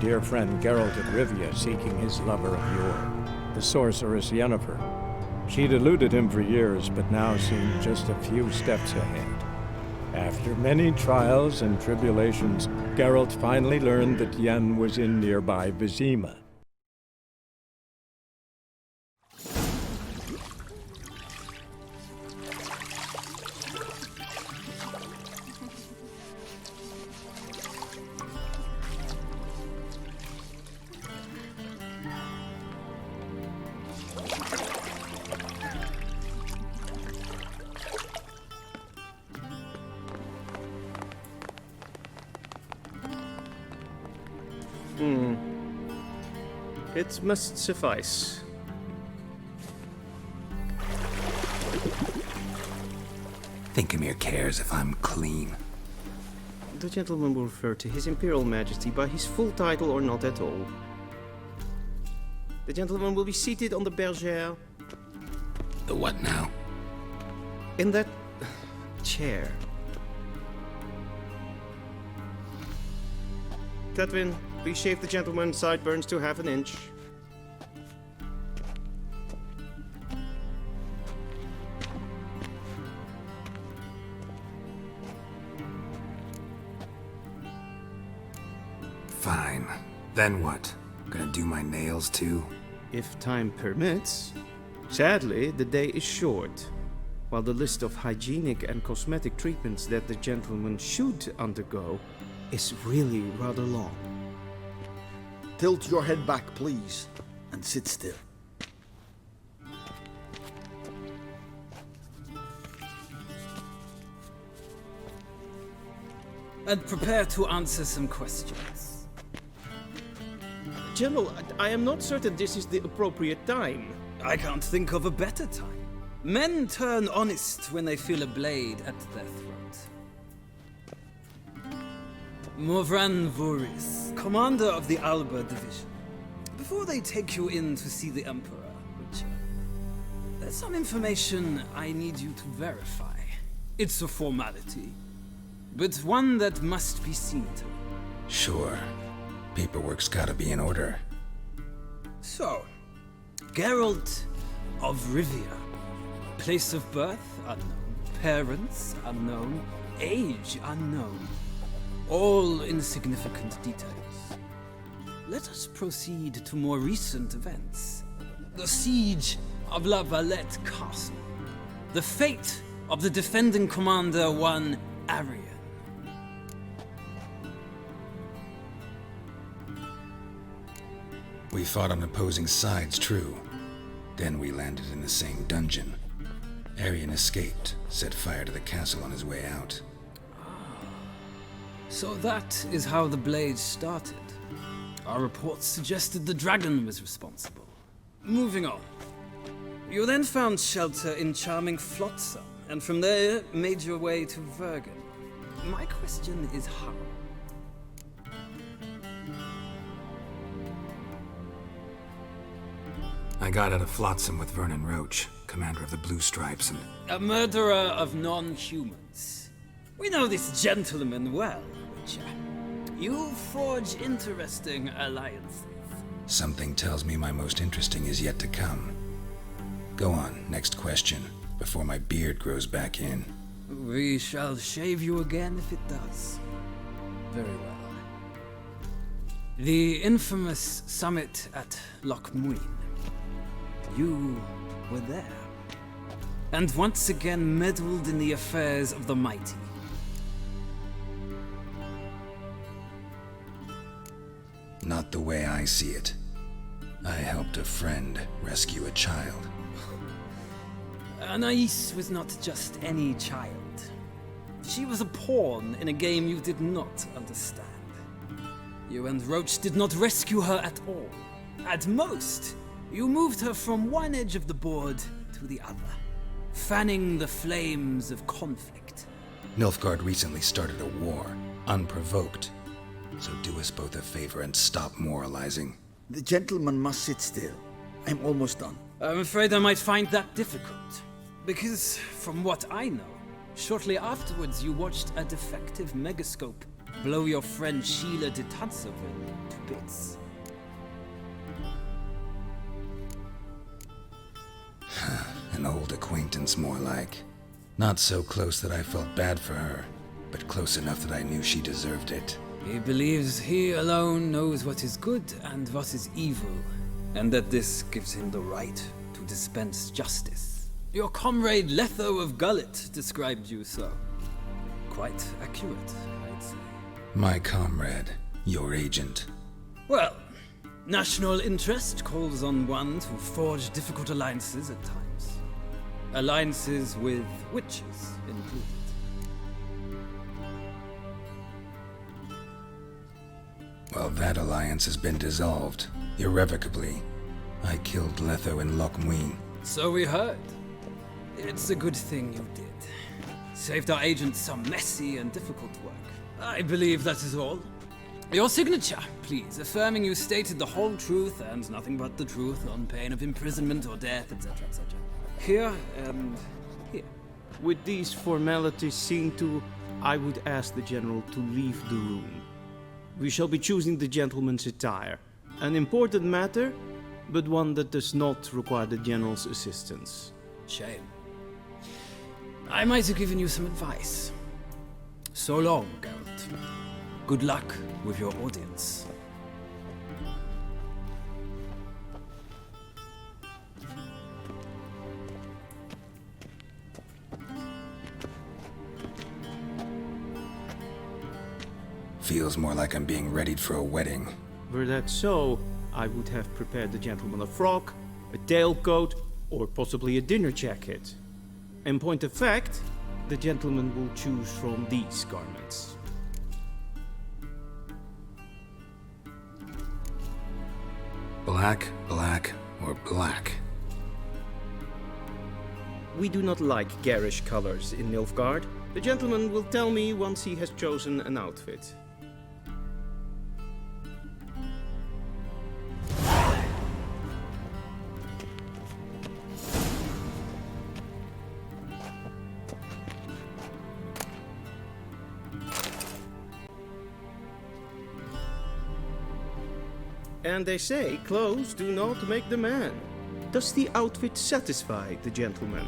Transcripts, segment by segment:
dear friend Geralt of Rivia seeking his lover of yore, the sorceress Yennefer. She'd eluded him for years, but now seemed just a few steps ahead. After many trials and tribulations, Geralt finally learned that Yen was in nearby Vizima. It must suffice. Thinkemere cares if I'm clean. The gentleman will refer to His Imperial Majesty by his full title or not at all. The gentleman will be seated on the bergère. The what now? In that chair. Cletwin, please shave the gentleman's sideburns to half an inch. Fine. Then what? Gonna do my nails too? If time permits. Sadly, the day is short. While the list of hygienic and cosmetic treatments that the gentleman should undergo is really rather long. Tilt your head back, please, and sit still. And prepare to answer some questions. General, I am not certain this is the appropriate time. I can't think of a better time. Men turn honest when they feel a blade at their throat. Morvran Voris, commander of the Alba Division. Before they take you in to see the Emperor, Witcher, there's some information I need you to verify. It's a formality, but one that must be seen to. Sure. Paperwork's gotta be in order. So, Geralt of Rivia. Place of birth unknown. Parents unknown. Age unknown. All insignificant details. Let us proceed to more recent events. The siege of La Valette Castle. The fate of the defending commander, one Arian. We fought on opposing sides, true. Then we landed in the same dungeon. Arian escaped, set fire to the castle on his way out. So that is how the Blade started. Our reports suggested the dragon was responsible. Moving on. You then found shelter in charming Flotsam, and from there made your way to Vergen. My question is how? I got out of Flotsam with Vernon Roach, commander of the Blue Stripes, and... A murderer of non-humans. We know this gentleman well, Witcher. You forge interesting alliances. Something tells me my most interesting is yet to come. Go on, next question, before my beard grows back in. We shall shave you again if it does. Very well. The infamous summit at Loch Muin. You were there. And once again meddled in the affairs of the mighty. Not the way I see it. I helped a friend rescue a child. Anais was not just any child. She was a pawn in a game you did not understand. You and Roach did not rescue her at all. At most, you moved her from one edge of the board to the other, fanning the flames of conflict. Nilfgaard recently started a war, unprovoked. So do us both a favor and stop moralizing. The gentleman must sit still. I'm almost done. I'm afraid I might find that difficult. Because, from what I know, shortly afterwards you watched a defective megascope blow your friend Sheila de Tatsoville to bits. An old acquaintance, more like. Not so close that I felt bad for her, but close enough that I knew she deserved it. He believes he alone knows what is good and what is evil, and that this gives him the right to dispense justice. Your comrade Letho of Gullet described you so. Quite accurate, I'd say. My comrade, your agent. Well, national interest calls on one to forge difficult alliances at times. Alliances with witches included. Well, that alliance has been dissolved, irrevocably. I killed Letho in Loch Muin. So we heard. It's a good thing you did. Saved our agent some messy and difficult work. I believe that is all. Your signature, please, affirming you stated the whole truth and nothing but the truth on pain of imprisonment or death, etc., etc. Here and here. With these formalities seen to, I would ask the General to leave the room. We shall be choosing the gentleman's attire. An important matter, but one that does not require the General's assistance. Shame. I might have given you some advice. So long, Geralt. Good luck with your audience. Feels more like I'm being readied for a wedding. Were that so, I would have prepared the gentleman a frock, a tailcoat, or possibly a dinner jacket. In point of fact, the gentleman will choose from these garments. Black, black, or black? We do not like garish colors in Nilfgaard. The gentleman will tell me once he has chosen an outfit. And they say clothes do not make the man. Does the outfit satisfy the gentleman?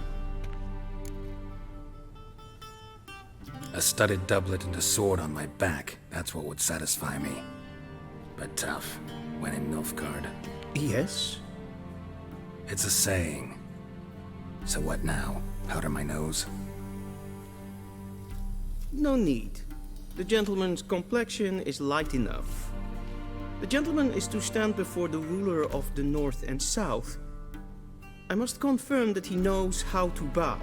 A studded doublet and a sword on my back, that's what would satisfy me. But tough, when in Nilfgaard. Yes. It's a saying. So what now? Powder my nose? No need. The gentleman's complexion is light enough. The gentleman is to stand before the ruler of the North and South. I must confirm that he knows how to bow.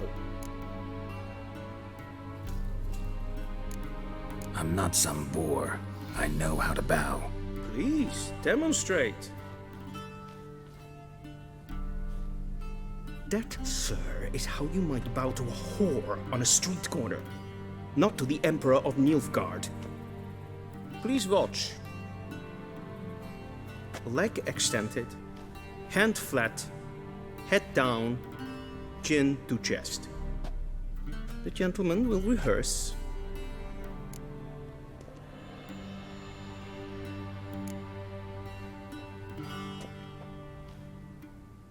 I'm not some boor. I know how to bow. Please, demonstrate. That, sir, is how you might bow to a whore on a street corner, not to the Emperor of Nilfgaard. Please watch. Leg extended, hand flat, head down, chin to chest. The gentleman will rehearse.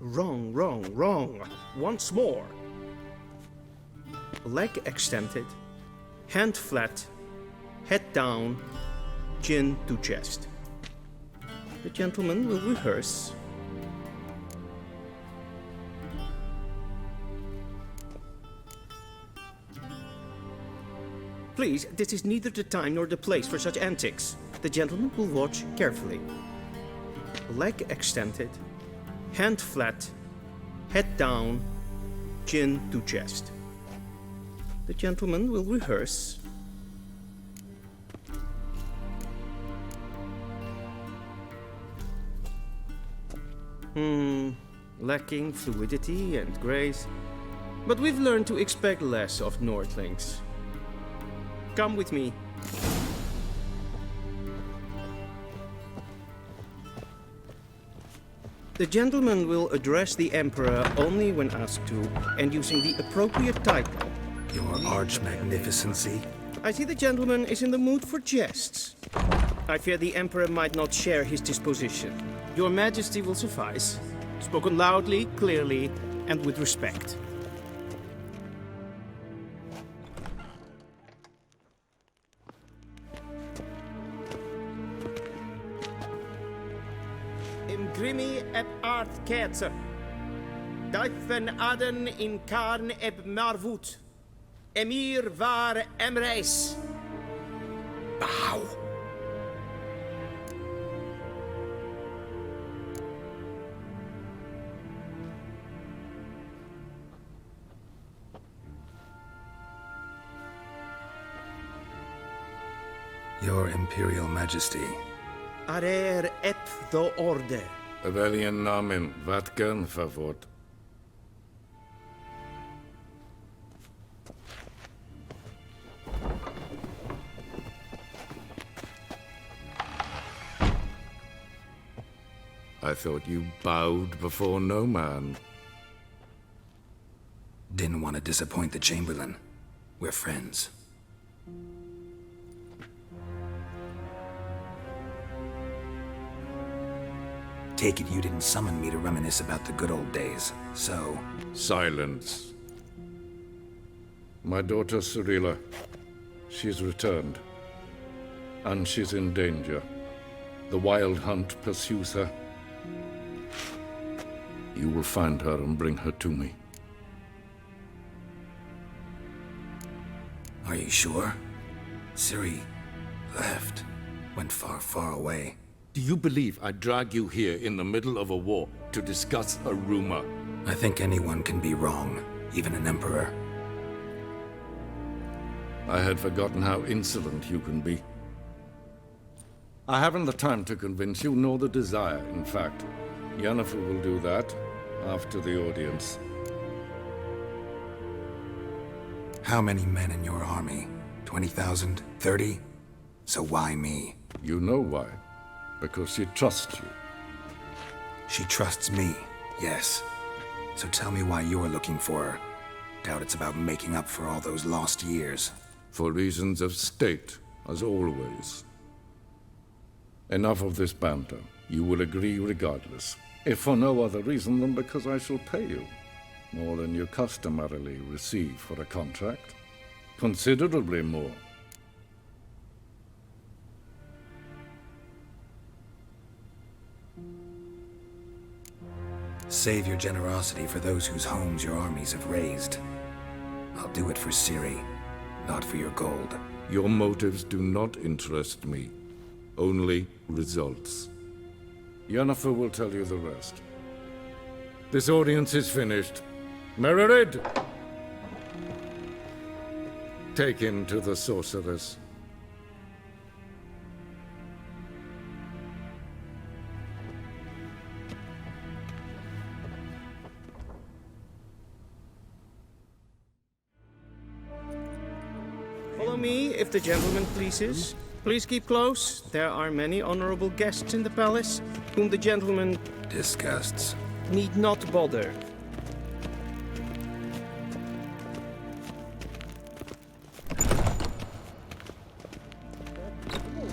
Wrong, wrong, wrong. Once more. Leg extended, hand flat, head down, chin to chest. The gentleman will rehearse. Please, this is neither the time nor the place for such antics. The gentleman will watch carefully. Leg extended, hand flat, head down, chin to chest. The gentleman will rehearse. Lacking fluidity and grace. But we've learned to expect less of Nordlings. Come with me. The gentleman will address the Emperor only when asked to, and using the appropriate title. Your Arch Magnificency? I see the gentleman is in the mood for jests. I fear the Emperor might not share his disposition. Your Majesty will suffice. Spoken loudly, clearly, and with respect. Im grimi eb art kerzer. Duifen aden in karn eb marvoet. Emir var emreis. Bow! Your Imperial Majesty. Arer ep the orde. Welchen Namen, wat gern verwort? I thought you bowed before no man. Didn't want to disappoint the Chamberlain. We're friends. Take it you didn't summon me to reminisce about the good old days, so... Silence. My daughter Cyrilla, she's returned. And she's in danger. The Wild Hunt pursues her. You will find her and bring her to me. Are you sure? Ciri left. Went far, far away. Do you believe I drag you here in the middle of a war to discuss a rumor? I think anyone can be wrong, even an emperor. I had forgotten how insolent you can be. I haven't the time to convince you, nor the desire, in fact. Yennefer will do that after the audience. How many men in your army? 20,000? 30? So why me? You know why. Because she trusts you. She trusts me, yes. So tell me why you're looking for her. Doubt it's about making up for all those lost years. For reasons of state, as always. Enough of this banter. You will agree regardless. If for no other reason than because I shall pay you. More than you customarily receive for a contract. Considerably more. Save your generosity for those whose homes your armies have razed. I'll do it for Ciri, not for your gold. Your motives do not interest me. Only results. Yennefer will tell you the rest. This audience is finished. Mererid! Take him to the sorceress. Follow me, if the gentleman pleases. Please keep close. There are many honorable guests in the palace, whom the gentleman Disgusts. need not bother.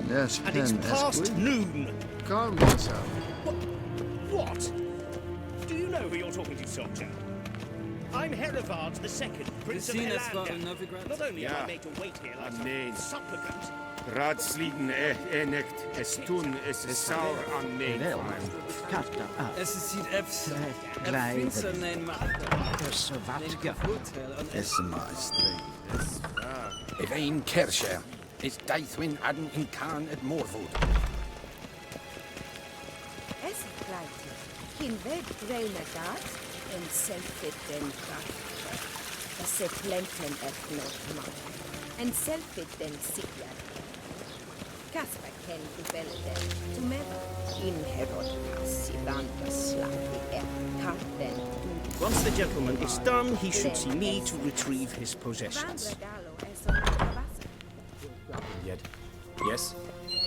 Yes, And it's Pen past Esquid. noon. Calm yourself. What? Do you know who you're talking to, soldier? I'm Herivard II, Prince of seen us for Helander. Novigrad? Not only am Ja. I made to wait here like Amen. some supplicant, Raadsleden enicht, es tun, es is sauer aan mij. Es sieht efs. Finster nein maar. If ein Kirsche is Deithwin Adden in Khan at Morwood. Es gleitet. Hin weg dreine dat en selfit den kraft. Das se plenten et not man. En selfit den sikjar. Kasper ken du velden. Tu med in herod passi vanta slavi karten du. Once the gentleman is done, he should see me to retrieve his possessions. Yet. Yes?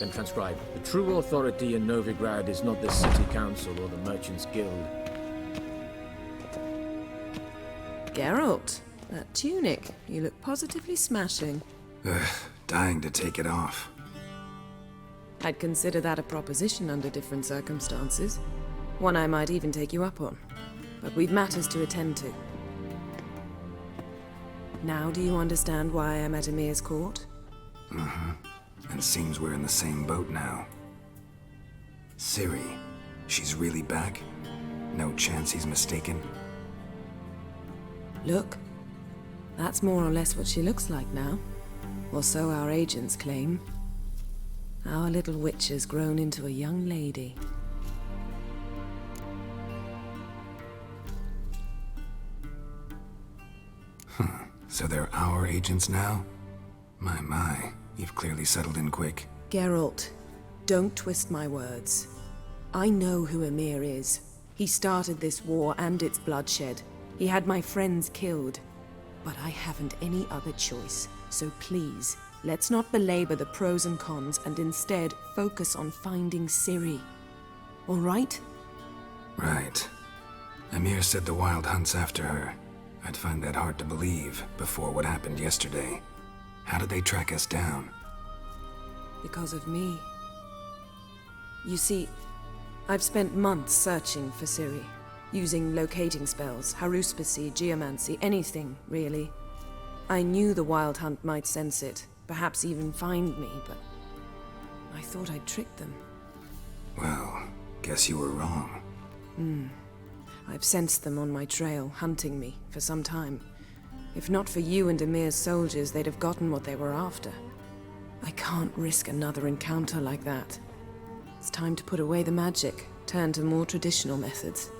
Then transcribe. The true authority in Novigrad is not the city council or the merchants' guild. Geralt, that tunic. You look positively smashing. dying to take it off. I'd consider that a proposition under different circumstances. One I might even take you up on. But we've matters to attend to. Now do you understand why I'm at Emir's court? Mm-hmm. And seems we're in the same boat now. Ciri, she's really back? No chance he's mistaken? Look, that's more or less what she looks like now. Or so our agents claim. Our little witch has grown into a young lady. So they're our agents now? My, you've clearly settled in quick. Geralt, don't twist my words. I know who Emir is. He started this war and its bloodshed. He had my friends killed. But I haven't any other choice. So please, let's not belabor the pros and cons and instead focus on finding Ciri. All right? Right. Emir said the Wild Hunt's after her. I'd find that hard to believe before what happened yesterday. How did they track us down? Because of me. You see, I've spent months searching for Ciri, using locating spells, haruspicy, geomancy, anything, really. I knew the Wild Hunt might sense it, perhaps even find me, but I thought I'd tricked them. Well, guess you were wrong. I've sensed them on my trail, hunting me, for some time. If not for you and Emir's soldiers, they'd have gotten what they were after. I can't risk another encounter like that. It's time to put away the magic, turn to more traditional methods.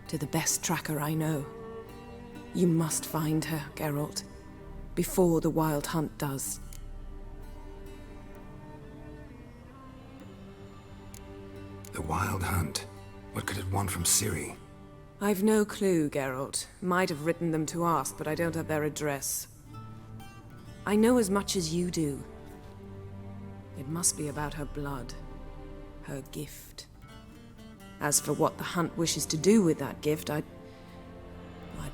To the best tracker I know. You must find her, Geralt. Before the Wild Hunt does. The Wild Hunt? What could it want from Ciri? I've no clue, Geralt. Might have written them to ask, but I don't have their address. I know as much as you do. It must be about her blood. Her gift. As for what the Hunt wishes to do with that gift, I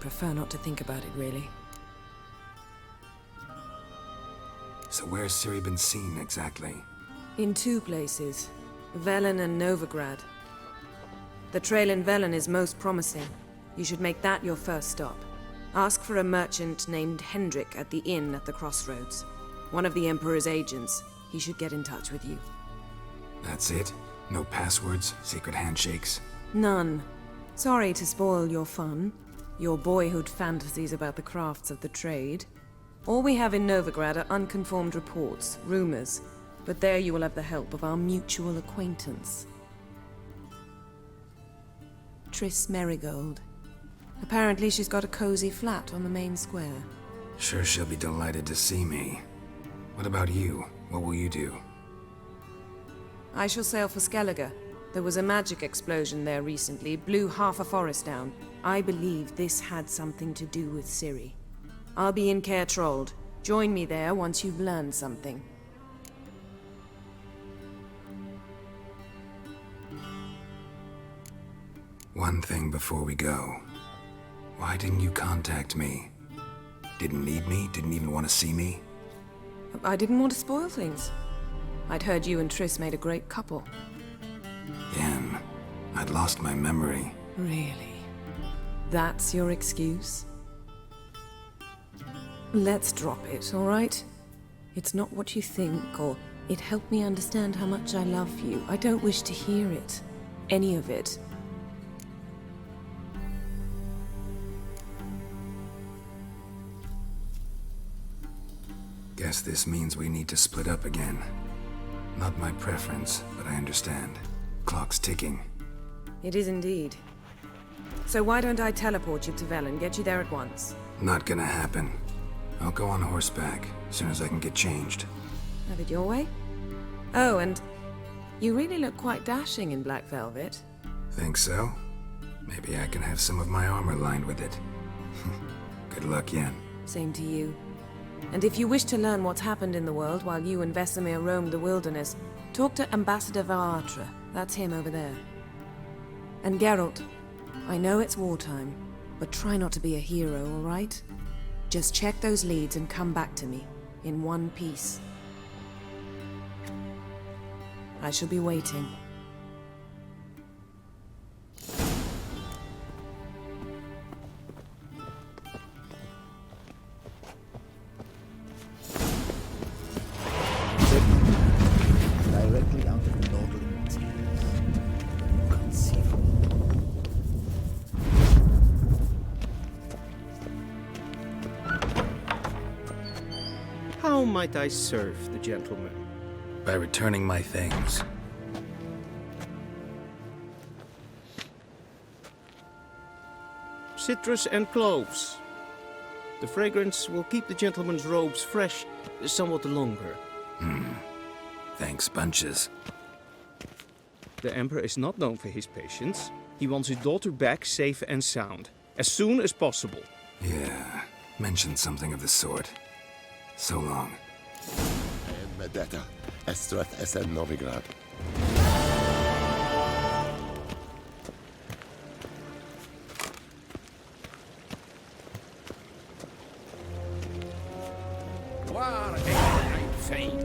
prefer not to think about it, really. So where's Ciri been seen, exactly? In two places. Velen and Novigrad. The trail in Velen is most promising. You should make that your first stop. Ask for a merchant named Hendrik at the inn at the crossroads. One of the Emperor's agents. He should get in touch with you. That's it? No passwords? Secret handshakes? None. Sorry to spoil your fun. Your boyhood fantasies about the crafts of the trade. All we have in Novigrad are unconfirmed reports, rumors. But there you will have the help of our mutual acquaintance. Triss Merigold. Apparently she's got a cozy flat on the main square. Sure she'll be delighted to see me. What about you? What will you do? I shall sail for Skellige. There was a magic explosion there recently, blew half a forest down. I believe this had something to do with Ciri. I'll be in Caer Trold. Join me there once you've learned something. One thing before we go. Why didn't you contact me? Didn't need me? Didn't even want to see me? I didn't want to spoil things. I'd heard you and Triss made a great couple. Yen, I'd lost my memory. Really? That's your excuse? Let's drop it, all right? It's not what you think, or it helped me understand how much I love you. I don't wish to hear it. Any of it. Guess this means we need to split up again. Not my preference, but I understand. Clock's ticking. It is indeed. So why don't I teleport you to Velen, get you there at once? Not gonna happen. I'll go on horseback, as soon as I can get changed. Have it your way? Oh, and you really look quite dashing in black velvet. Think so? Maybe I can have some of my armor lined with it. Good luck, Yen. Same to you. And if you wish to learn what's happened in the world while you and Vesemir roamed the wilderness, talk to Ambassador Varatra. That's him over there. And Geralt, I know it's wartime, but try not to be a hero, all right? Just check those leads and come back to me. in one piece. I shall be waiting. Directly out of the noble interiors. Inconceivable. How might I serve the gentleman? By returning my things. Citrus and cloves. The fragrance will keep the gentleman's robes fresh somewhat longer. Thanks, bunches. The Emperor is not known for his patience. He wants his daughter back safe and sound, as soon as possible. Yeah, mentioned something of the sort. So long. Medetta, Estrath Essen Novigrad. War, I'm fine.